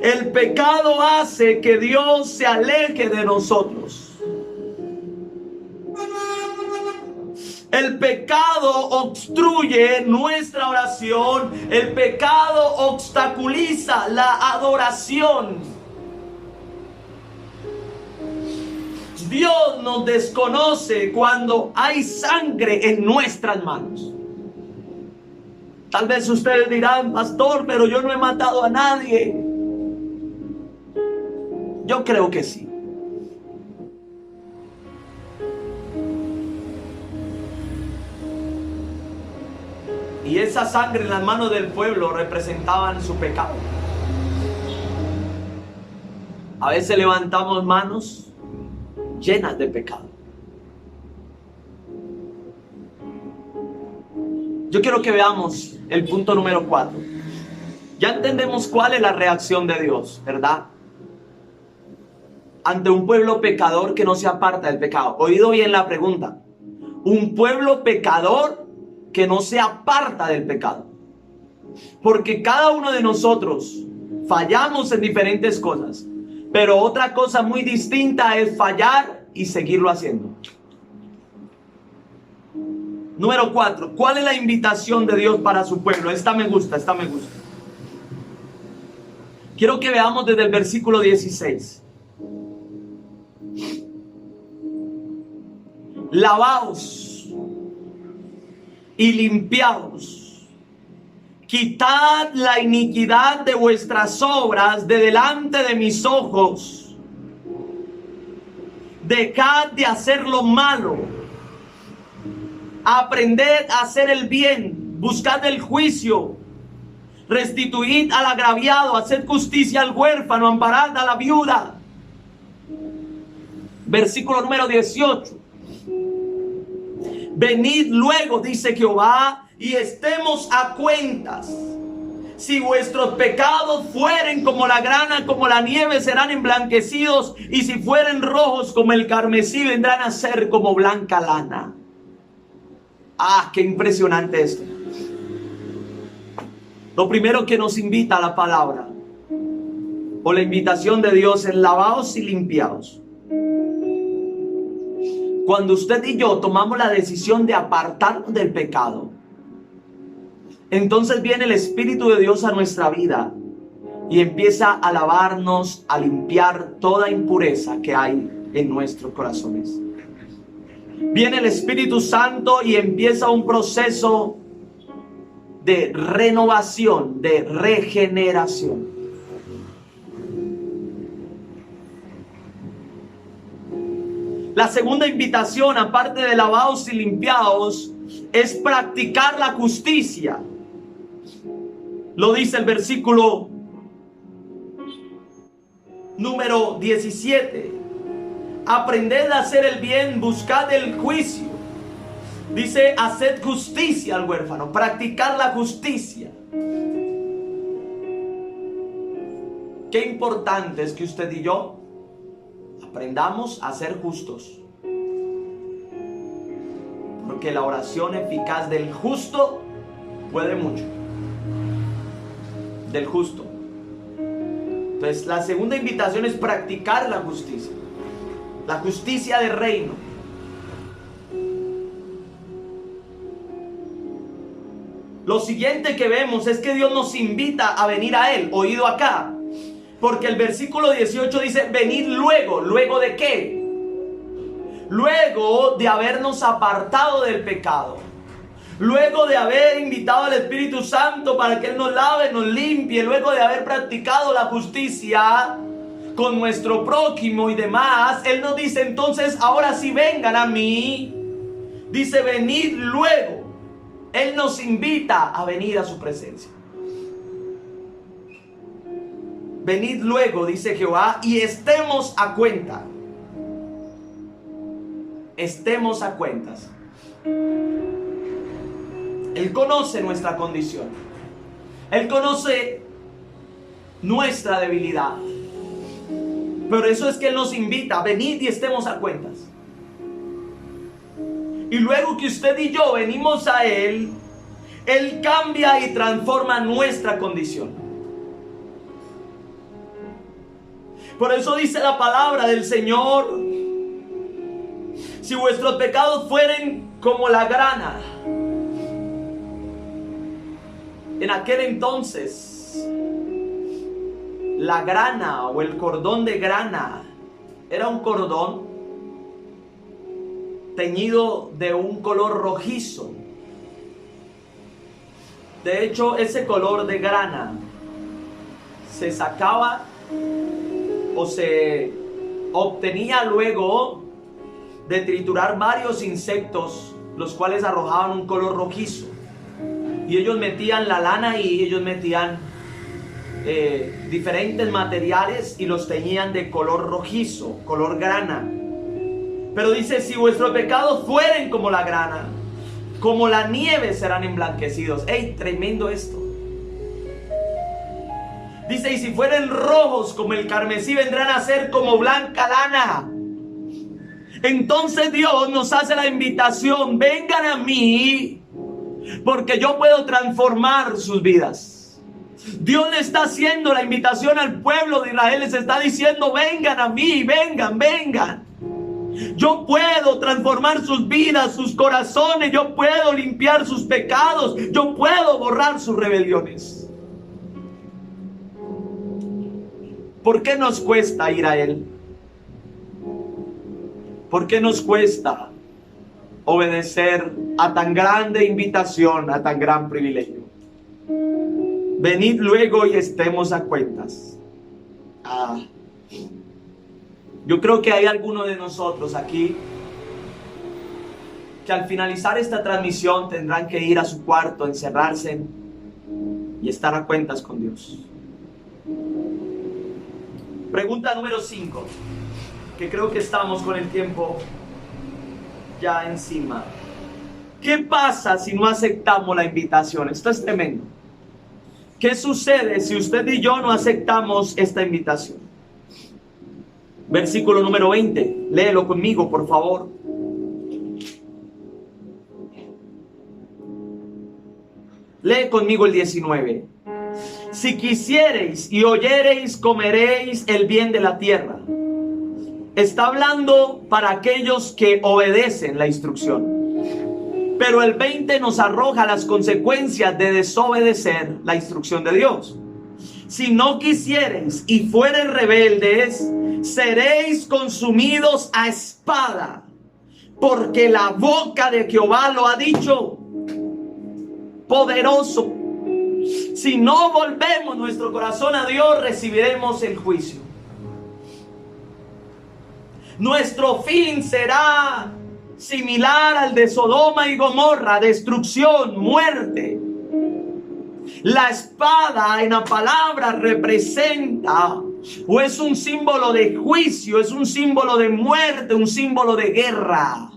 El pecado hace que Dios se aleje de nosotros. El pecado obstruye nuestra oración. El pecado obstaculiza la adoración. Dios nos desconoce cuando hay sangre en nuestras manos. Tal vez ustedes dirán, pastor, pero yo no he matado a nadie. Yo creo que sí. Y esa sangre en las manos del pueblo representaban su pecado. A veces levantamos manos llenas de pecado. Yo quiero que veamos el punto número 4. Ya entendemos cuál es la reacción de Dios, ¿verdad? Ante un pueblo pecador que no se aparta del pecado. Oído bien la pregunta. Un pueblo pecador que no se aparta del pecado. Porque cada uno de nosotros fallamos en diferentes cosas. Pero otra cosa muy distinta es fallar y seguirlo haciendo. Número 4. ¿Cuál es la invitación de Dios para su pueblo? Esta me gusta, esta me gusta. Quiero que veamos desde el versículo 16. Lavaos y limpiaos. Quitad la iniquidad de vuestras obras de delante de mis ojos. Dejad de hacer lo malo. Aprended a hacer el bien. Buscad el juicio. Restituid al agraviado. Haced justicia al huérfano. Amparad a la viuda. Versículo número 18. Venid luego, dice Jehová, y estemos a cuentas. Si vuestros pecados fueren como la grana, como la nieve, serán emblanquecidos. Y si fueren rojos como el carmesí, vendrán a ser como blanca lana. Ah, qué impresionante esto. Lo primero que nos invita a la palabra, o la invitación de Dios, es lavaos y limpiaos. Cuando usted y yo tomamos la decisión de apartarnos del pecado, entonces viene el Espíritu de Dios a nuestra vida y empieza a lavarnos, a limpiar toda impureza que hay en nuestros corazones. Viene el Espíritu Santo y empieza un proceso de renovación, de regeneración. La segunda invitación, aparte de lavaos y limpiaos, es practicar la justicia. Lo dice el versículo número 17. Aprended a hacer el bien, buscad el juicio. Dice, haced justicia al huérfano, practicar la justicia. Qué importante es que usted y yo aprendamos a ser justos. Porque la oración eficaz del justo puede mucho. Del justo. Entonces, la segunda invitación es practicar la justicia. La justicia del reino. Lo siguiente que vemos es que Dios nos invita a venir a Él. Oído acá. Porque el versículo 18 dice, venid luego. ¿Luego de qué? Luego de habernos apartado del pecado. Luego de haber invitado al Espíritu Santo para que Él nos lave, nos limpie. Luego de haber practicado la justicia con nuestro prójimo y demás, Él nos dice entonces, ahora sí vengan a mí. Dice, venid luego. Él nos invita a venir a su presencia. Venid luego, dice Jehová, y estemos a cuenta. Estemos a cuentas. Él conoce nuestra condición. Él conoce nuestra debilidad. Pero eso es que Él nos invita, venid y estemos a cuentas. Y luego que usted y yo venimos a Él, Él cambia y transforma nuestra condición. Por eso dice la palabra del Señor, si vuestros pecados fueren como la grana. En aquel entonces, la grana o el cordón de grana era un cordón teñido de un color rojizo. De hecho, ese color de grana se sacaba o se obtenía luego de triturar varios insectos, los cuales arrojaban un color rojizo. Y ellos metían la lana y ellos metían diferentes materiales y los teñían de color rojizo, color grana. Pero dice, si vuestros pecados fueren como la grana, como la nieve serán emblanquecidos. ¡Ey, tremendo esto! Dice, y si fueren rojos como el carmesí, vendrán a ser como blanca lana. Entonces Dios nos hace la invitación: vengan a mí, porque yo puedo transformar sus vidas. Dios le está haciendo la invitación al pueblo de Israel, les está diciendo: vengan a mí, vengan, vengan. Yo puedo transformar sus vidas, sus corazones, yo puedo limpiar sus pecados, yo puedo borrar sus rebeliones. ¿Por qué nos cuesta ir a Él? ¿Por qué nos cuesta obedecer a tan grande invitación, a tan gran privilegio? Venid luego y estemos a cuentas. Yo creo que hay algunos de nosotros aquí que al finalizar esta transmisión tendrán que ir a su cuarto, encerrarse y estar a cuentas con Dios. Pregunta número 5, que creo que estamos con el tiempo ya encima. ¿Qué pasa si no aceptamos la invitación? Esto es tremendo. ¿Qué sucede si usted y yo no aceptamos esta invitación? Versículo número 20. Léelo conmigo, por favor. Lee conmigo el 19. Si quisiereis y oyereis, comeréis el bien de la tierra. Está hablando para aquellos que obedecen la instrucción. Pero el 20 nos arroja las consecuencias de desobedecer la instrucción de Dios. Si no quisiereis y fuereis rebeldes, seréis consumidos a espada, porque la boca de Jehová lo ha dicho. Poderoso. Si no volvemos nuestro corazón a Dios, recibiremos el juicio. Nuestro fin será similar al de Sodoma y Gomorra: destrucción, muerte. La espada en la palabra representa o es un símbolo de juicio, es un símbolo de muerte, un símbolo de guerra.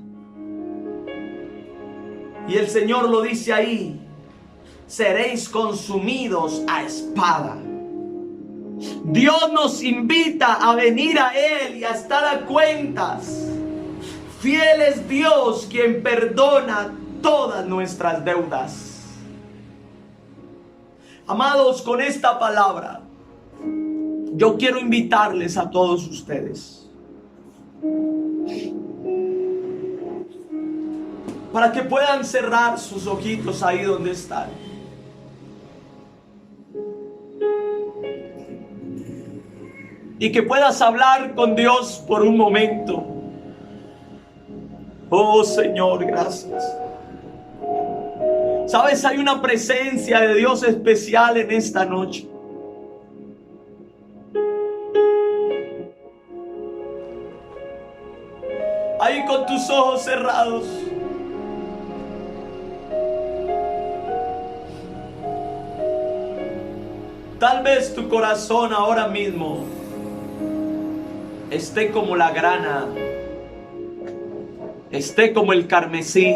Y el Señor lo dice ahí: seréis consumidos a espada. Dios nos invita a venir a Él y a estar a cuentas. Fiel es Dios, quien perdona todas nuestras deudas. Amados, con esta palabra yo quiero invitarles a todos ustedes para que puedan cerrar sus ojitos ahí donde están. Y que puedas hablar con Dios por un momento. Oh Señor, gracias. Sabes, hay una presencia de Dios especial en esta noche. Ahí con tus ojos cerrados. Tal vez tu corazón ahora mismo esté como la grana, esté como el carmesí.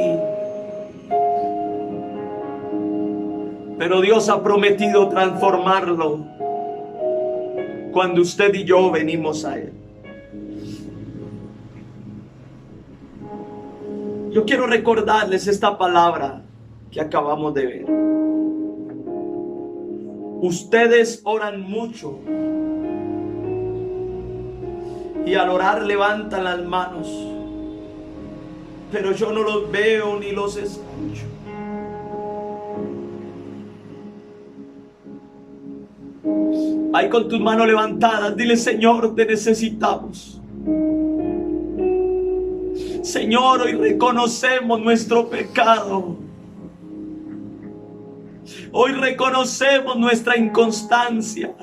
Pero Dios ha prometido transformarlo cuando usted y yo venimos a Él. Yo quiero recordarles esta palabra que acabamos de ver. Ustedes oran mucho y al orar levantan las manos, pero yo no los veo ni los escucho. Ahí con tus manos levantadas, dile: Señor, te necesitamos. Señor, hoy reconocemos nuestro pecado. Hoy reconocemos nuestra inconstancia.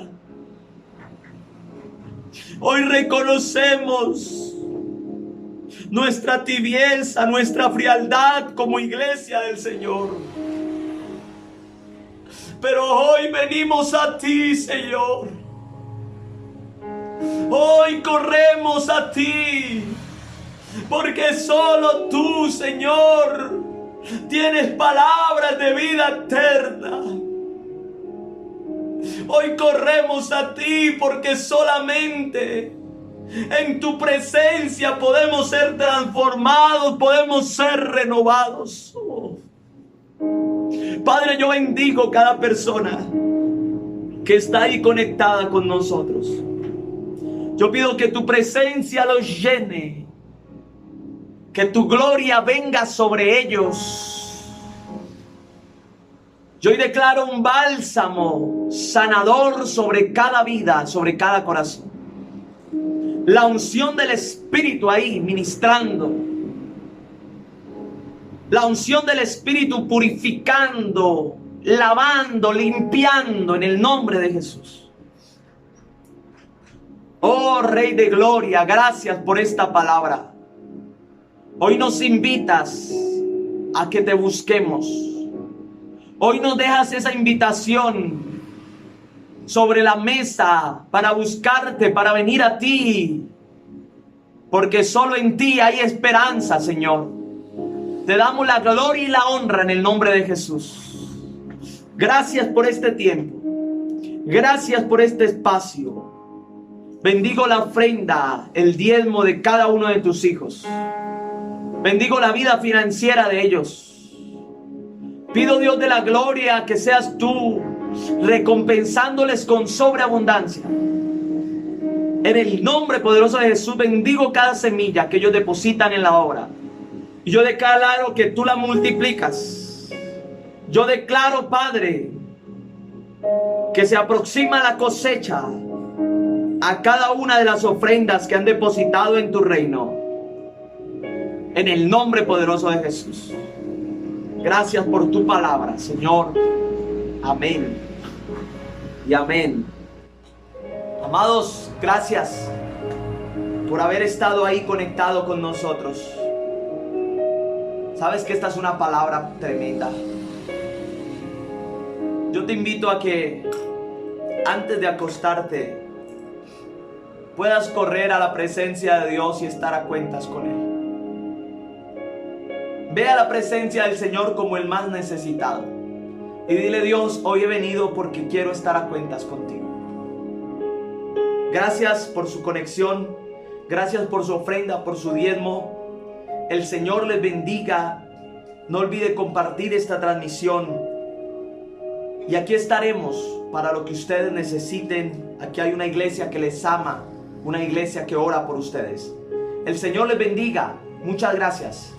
Hoy reconocemos nuestra tibieza, nuestra frialdad como iglesia del Señor. Pero hoy venimos a ti, Señor. Hoy corremos a ti, porque solo tú, Señor, tienes palabras de vida eterna. Hoy corremos a ti porque solamente en tu presencia podemos ser transformados, podemos ser renovados. Padre, yo bendigo cada persona que está ahí conectada con nosotros. Yo pido que tu presencia los llene, que tu gloria venga sobre ellos. Yo hoy declaro un bálsamo sanador sobre cada vida, sobre cada corazón. La unción del Espíritu ahí ministrando. La unción del Espíritu purificando, lavando, limpiando en el nombre de Jesús. Oh Rey de Gloria, gracias por esta palabra. Hoy nos invitas a que te busquemos. Hoy nos dejas esa invitación sobre la mesa para buscarte, para venir a ti. Porque solo en ti hay esperanza, Señor. Te damos la gloria y la honra en el nombre de Jesús. Gracias por este tiempo. Gracias por este espacio. Bendigo la ofrenda, el diezmo de cada uno de tus hijos. Bendigo la vida financiera de ellos. Pido, Dios de la gloria, que seas tú recompensándoles con sobreabundancia. En el nombre poderoso de Jesús bendigo cada semilla que ellos depositan en la obra. Y yo declaro que tú la multiplicas. Yo declaro, Padre, que se aproxima la cosecha a cada una de las ofrendas que han depositado en tu reino. En el nombre poderoso de Jesús. Gracias por tu palabra, Señor. Amén. Y amén. Amados, gracias por haber estado ahí conectado con nosotros. Sabes que esta es una palabra tremenda. Yo te invito a que antes de acostarte puedas correr a la presencia de Dios y estar a cuentas con Él. Ve a la presencia del Señor como el más necesitado y dile: Dios, hoy he venido porque quiero estar a cuentas contigo. Gracias por su conexión, gracias por su ofrenda, por su diezmo. El Señor les bendiga. No olvide compartir esta transmisión. Y aquí estaremos para lo que ustedes necesiten. Aquí hay una iglesia que les ama, una iglesia que ora por ustedes. El Señor les bendiga. Muchas gracias.